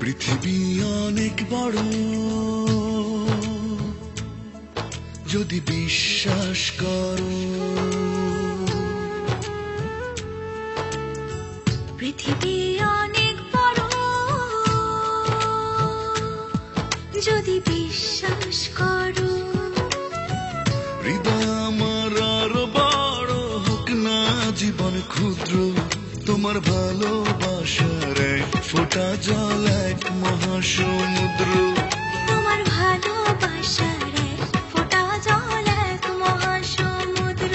পৃথিবী অনেক বড়, যদি বিশ্বাস করো। পৃথিবী অনেক বড়, যদি বিশ্বাস করো। হৃদয় আমার আরো বড় হোক না জীবন ক্ষুদ্র, তোমার ভালোবাসার এক ফোঁটা জল এক মহাসমুদ্র। তোমার ভালোবাসার এক ফোঁটা জল এক মহাসমুদ্র।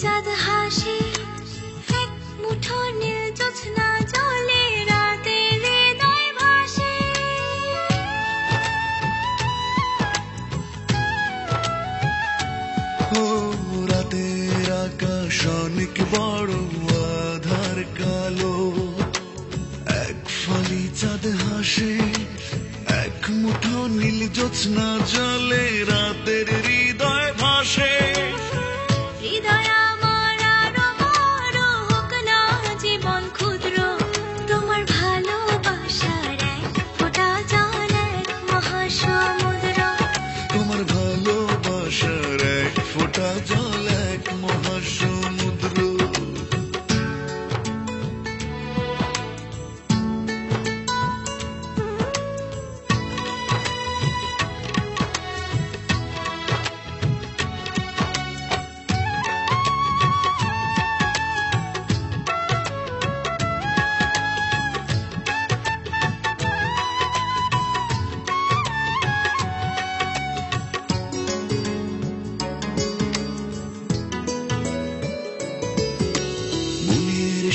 চাঁদ হাসে, এক মুঠো নীল জোছনা জলে রাতে হৃদয় ভাসে। ও রাতের আকাশ অনেক বড় আধার কালো, এক ফালি চাঁদ হাসে, এক মুঠো নীল জোছনা জলে রাতের হৃদয় ভাসে। হৃদয় আমার আরো বড় হোক না জীবন ক্ষুদ্র, তোমার ভালোবাসার এক ফোঁটা জল এক মহাসমুদ্র। তোমার ভালোবাসার এক ফোঁটা জল এক মহাসমুদ্র।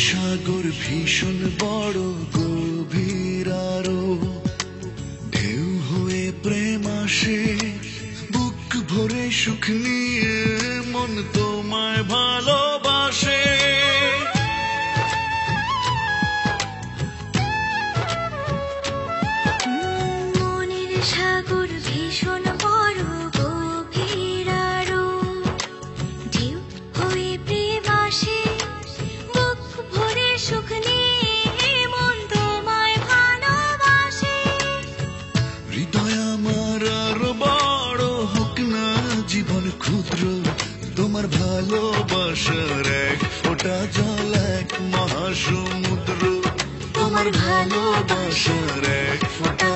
সাগর ভীষণ বড় গভীর আরো, ঢেউ হয়ে প্রেম আসে, বুক ভরে সুখ নিয়ে মন তোমায় ভালোবাসে। মনের সাগর ভীষণ বড় গভীর আরো, ঢেউ হয়ে প্রেম আসে, বুক ভরে সুখ নিয়ে মন তোমায় ভালোবাসে। হৃদয় আমার আরো বড় হোক না জীবন ক্ষুদ্র, তোমার ভালোবাসার এক ফোঁটা জল এক মহাসমুদ্র। তোমার ভালোবাসার এক ফোঁটা